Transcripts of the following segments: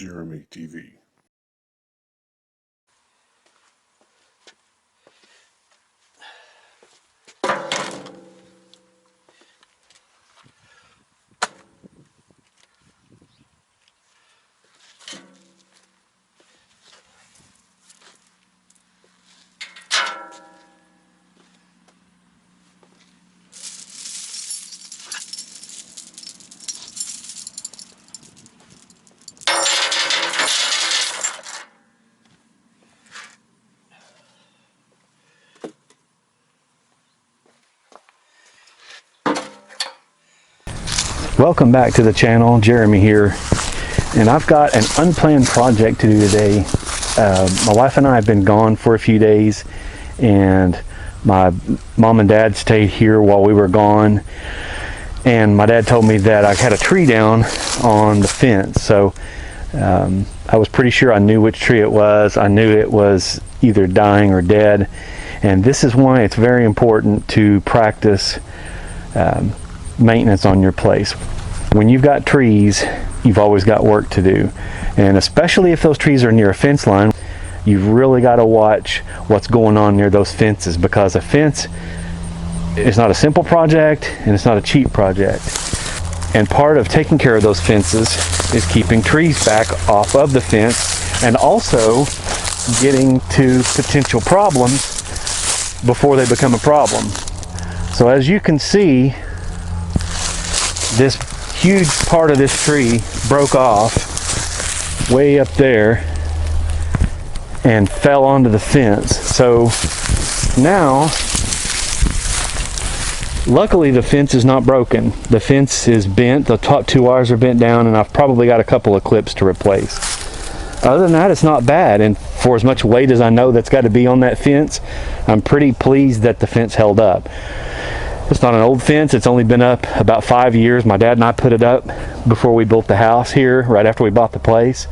Jeremy TV. Welcome back to the channel. Jeremy here, and I've got an unplanned project to do today. My wife and I have been gone for a few days, and my mom and dad stayed here while we were gone, and my dad told me that I had a tree down on the fence. So I was pretty sure I knew which tree it was. I knew it was either dying or dead, and this is why it's very important to practice maintenance on your place. When you've got trees, you've always got work to do, and especially if those trees are near a fence line, you've really got to watch what's going on near those fences, because a fence is not a simple project and it's not a cheap project. And part of taking care of those fences is keeping trees back off of the fence, and also getting to potential problems before they become a problem. So as you can see, this huge part of this tree broke off way up there and fell onto the fence. So now, luckily the fence is not broken. The fence is bent, the top two wires are bent down, and I've probably got a couple of clips to replace. Other than that, it's not bad, and for as much weight as I know that's got to be on that fence, I'm pretty pleased that the fence held up. It's not an old fence. It's only been up about 5 years. My dad and I put it up before we built the house here, right after we bought the place.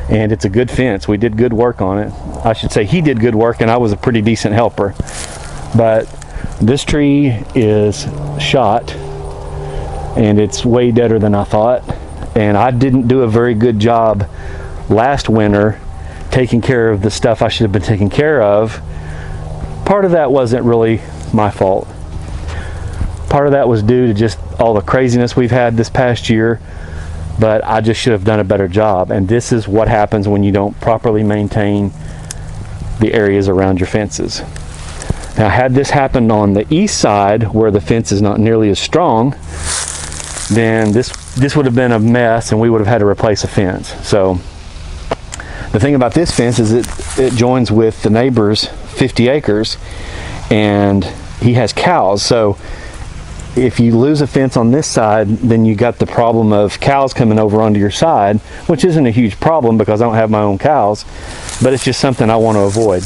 And it's a good fence. We did good work on it. I should say he did good work, and I was a pretty decent helper. But this tree is shot, and it's way deader than I thought. And I didn't do a very good job last winter taking care of the stuff I should have been taking care of. Part of that wasn't really my fault. Part of that was due to just all the craziness we've had this past year, but I just should have done a better job. And this is what happens when you don't properly maintain the areas around your fences. Now, had this happened on the east side, where the fence is not nearly as strong, then this would have been a mess, and we would have had to replace a fence. So the thing about this fence is it joins with the neighbor's 50 acres, and he has cows. So if you lose a fence on this side, then you got the problem of cows coming over onto your side, which isn't a huge problem because I don't have my own cows, but it's just something I want to avoid.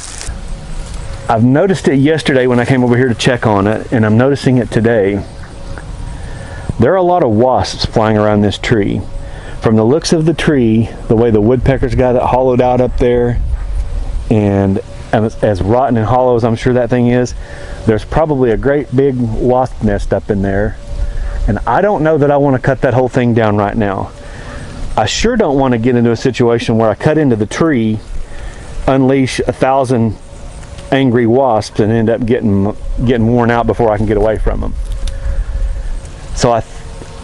I've noticed it yesterday when I came over here to check on it, and I'm noticing it today. There are a lot of wasps flying around this tree. From the looks of the tree, the way the woodpeckers got it hollowed out up there, and as rotten and hollow as I'm sure that thing is, there's probably a great big wasp nest up in there, and I don't know that I want to cut that whole thing down right now. I sure don't want to get into a situation where I cut into the tree, unleash 1,000 angry wasps, and end up getting worn out before I can get away from them. So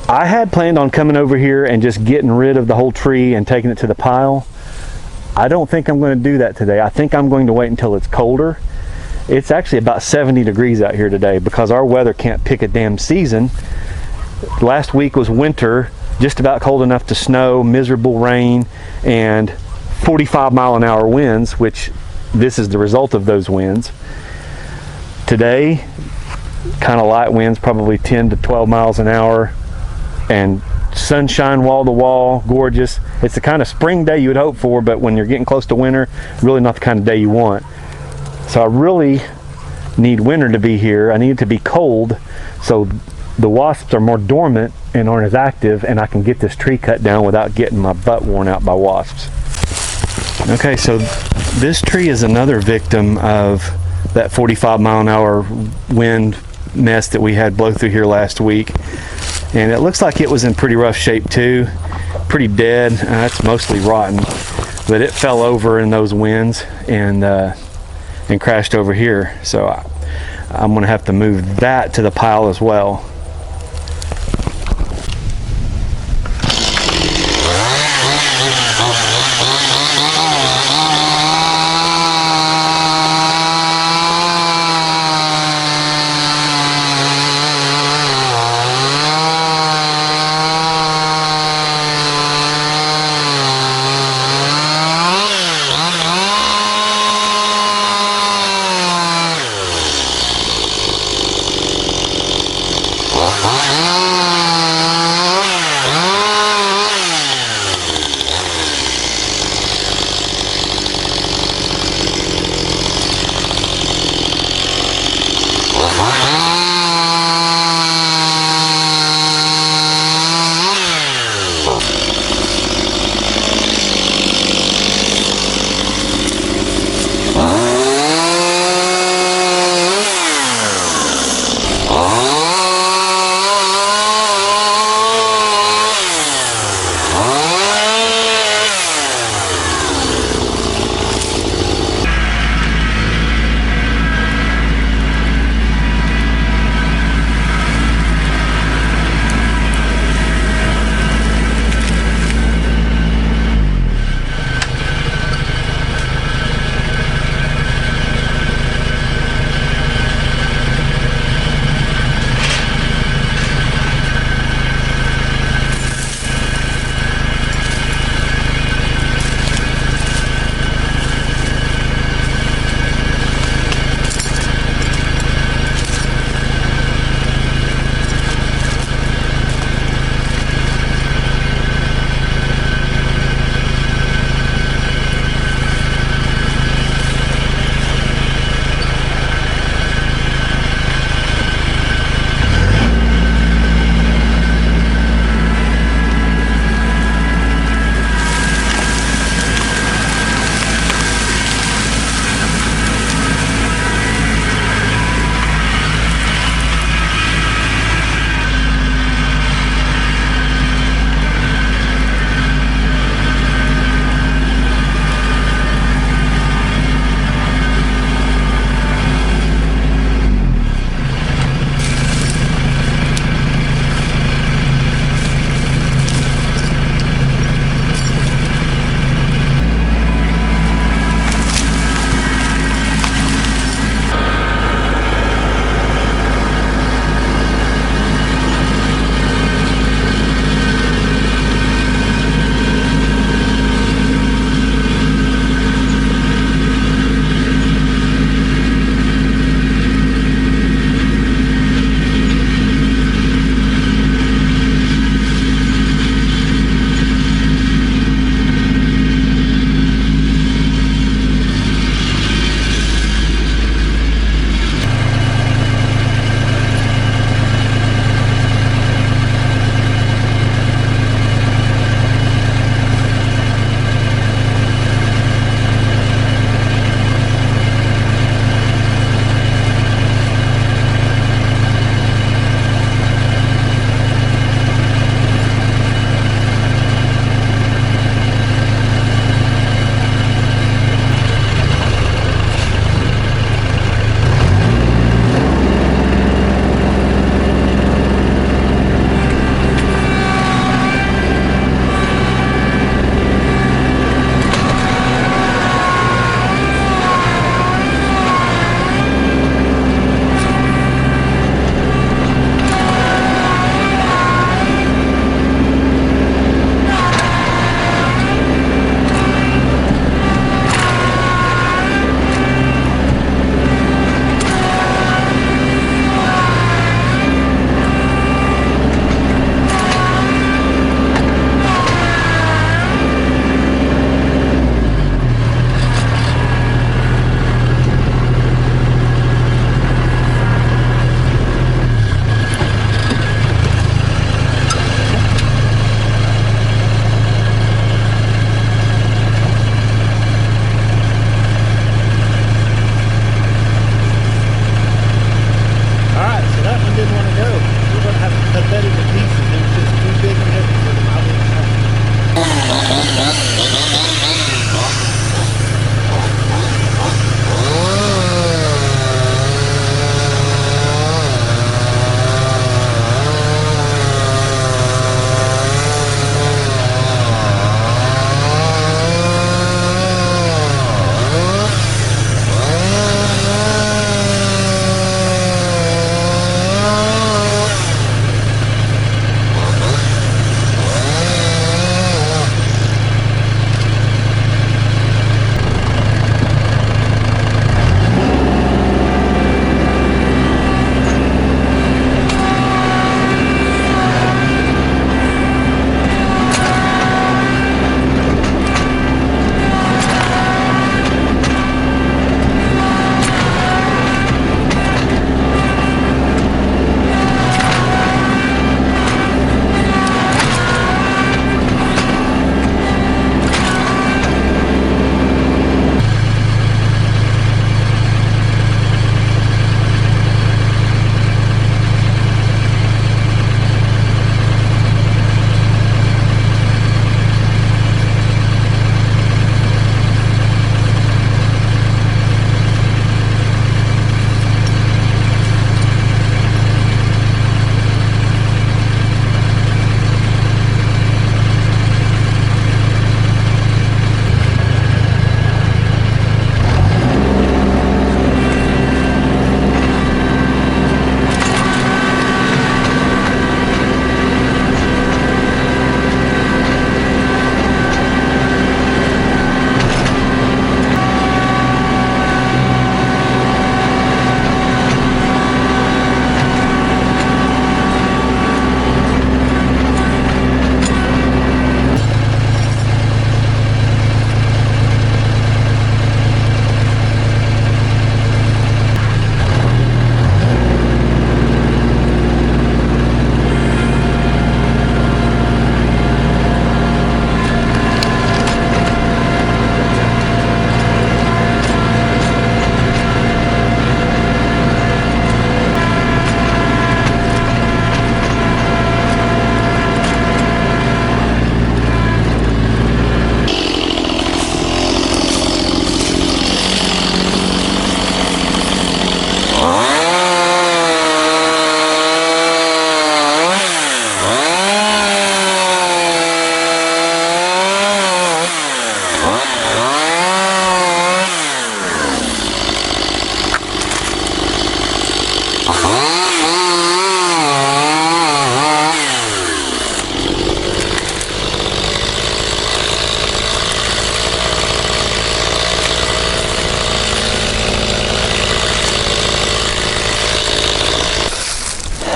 I had planned on coming over here and just getting rid of the whole tree and taking it to the pile. I don't think I'm going to do that today. I think I'm going to wait until it's colder. It's actually about 70 degrees out here today because our weather can't pick a damn season. Last week was winter, just about cold enough to snow, miserable rain, and 45-mile-an-hour winds, which this is the result of those winds. Today, kind of light winds, probably 10 to 12 miles an hour, and sunshine wall to wall, gorgeous. It's the kind of spring day you would hope for, but when you're getting close to winter, really not the kind of day you want. So I really need winter to be here. I need it to be cold so the wasps are more dormant and aren't as active, and I can get this tree cut down without getting my butt worn out by wasps. Okay, so this tree is another victim of that 45-mile-an-hour wind mess that we had blow through here last week. And it looks like it was in pretty rough shape too, pretty dead. It's mostly rotten, but it fell over in those winds and crashed over here. So I'm gonna have to move that to the pile as well.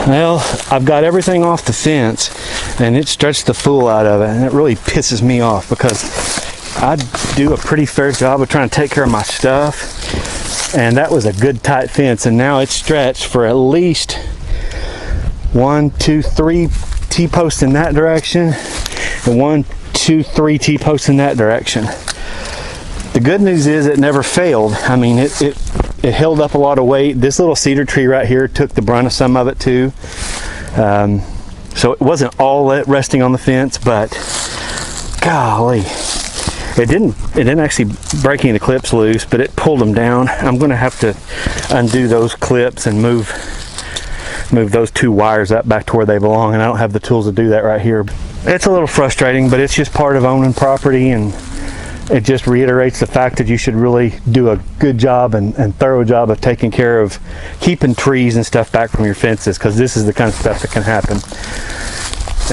Well, I've got everything off the fence and it stretched the fool out of it, and it really pisses me off because I do a pretty fair job of trying to take care of my stuff, and that was a good tight fence, and now it's stretched for at least 1, 2, 3 T-posts in that direction and 1, 2, 3 T-posts in that direction. The good news is it never failed. I mean, it held up a lot of weight. This little cedar tree right here took the brunt of some of it too. So it wasn't all resting on the fence, but golly, it didn't actually break any of the clips loose, but it pulled them down. I'm going to have to undo those clips and move those 2 wires up back to where they belong, and I don't have the tools to do that right here. It's a little frustrating, but it's just part of owning property, and it just reiterates the fact that you should really do a good job and thorough job of taking care of keeping trees and stuff back from your fences, because this is the kind of stuff that can happen.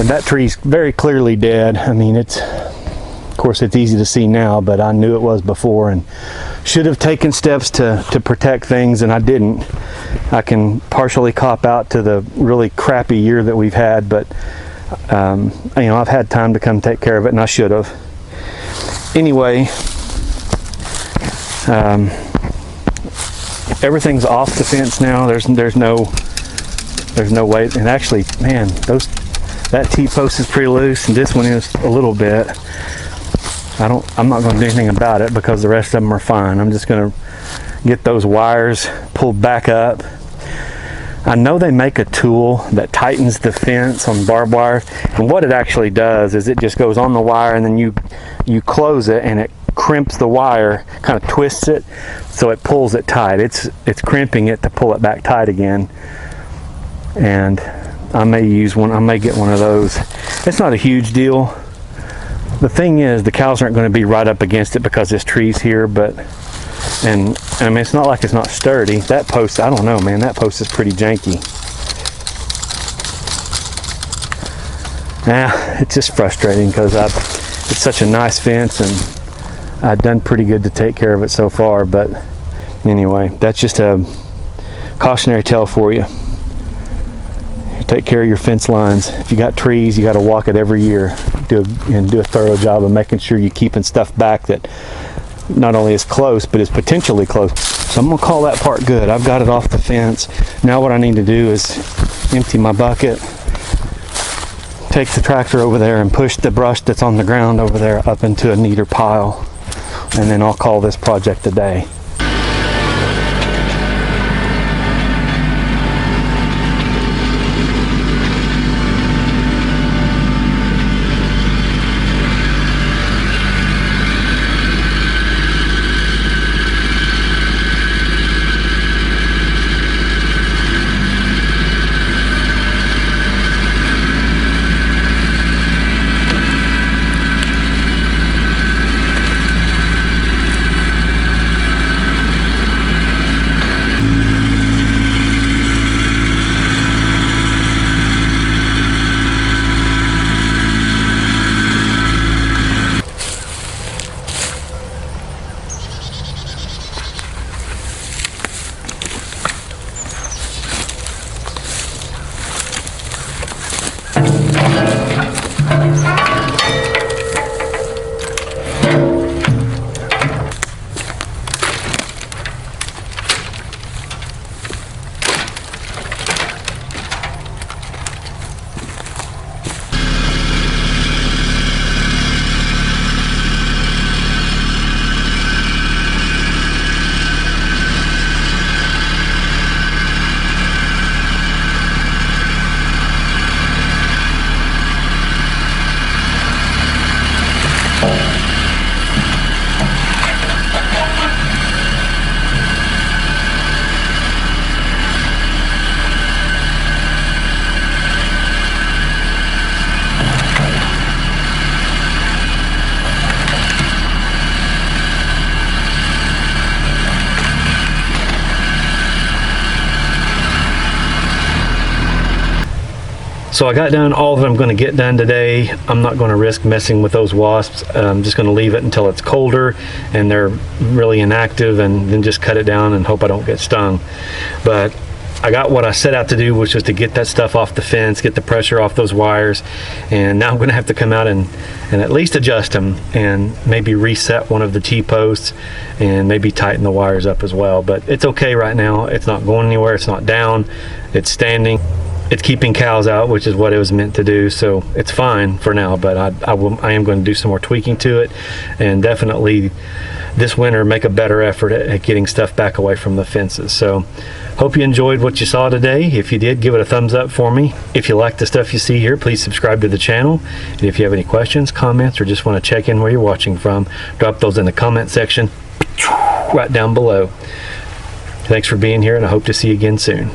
And that tree's very clearly dead. I mean, of course it's easy to see now, but I knew it was before and should have taken steps to protect things, and I didn't. I can partially cop out to the really crappy year that we've had, but you know, I've had time to come take care of it, and I should have. Anyway, everything's off the fence now. There's no way. And actually, man, that T-post is pretty loose, and this one is a little bit. I'm not going to do anything about it because the rest of them are fine. I'm just going to get those wires pulled back up. I know they make a tool that tightens the fence on barbed wire, and what it actually does is it just goes on the wire, and then you close it and it crimps the wire, kind of twists it so it pulls it tight. It's crimping it to pull it back tight again, and I may get one of those. It's not a huge deal. The thing is, the cows aren't going to be right up against it because this tree's here, but and I mean, it's not like it's not sturdy. That post, I don't know, man, that post is pretty janky. It's just frustrating because it's such a nice fence, and I've done pretty good to take care of it so far. But anyway, that's just a cautionary tale for you. Take care of your fence lines. If you got trees, you got to walk it every year. Do a thorough job of making sure you're keeping stuff back that not only is close, but is potentially close. So I'm going to call that part good. I've got it off the fence. Now what I need to do is empty my bucket, take the tractor over there and push the brush that's on the ground over there up into a neater pile, and then I'll call this project a day. So I got done all that I'm going to get done today. I'm not going to risk messing with those wasps. I'm just going to leave it until it's colder and they're really inactive, and then just cut it down and hope I don't get stung. But I got what I set out to do, which was to get that stuff off the fence, get the pressure off those wires, and now I'm going to have to come out and at least adjust them and maybe reset one of the T-posts and maybe tighten the wires up as well. But it's okay right now. It's not going anywhere. It's not down. It's standing. It's keeping cows out, which is what it was meant to do, so it's fine for now. But I am going to do some more tweaking to it, and definitely this winter make a better effort at getting stuff back away from the fences. So hope you enjoyed what you saw today. If you did, give it a thumbs up for me. If you like the stuff you see here, please subscribe to the channel. And if you have any questions, comments, or just want to check in where you're watching from, drop those in the comment section right down below. Thanks for being here, and I hope to see you again soon.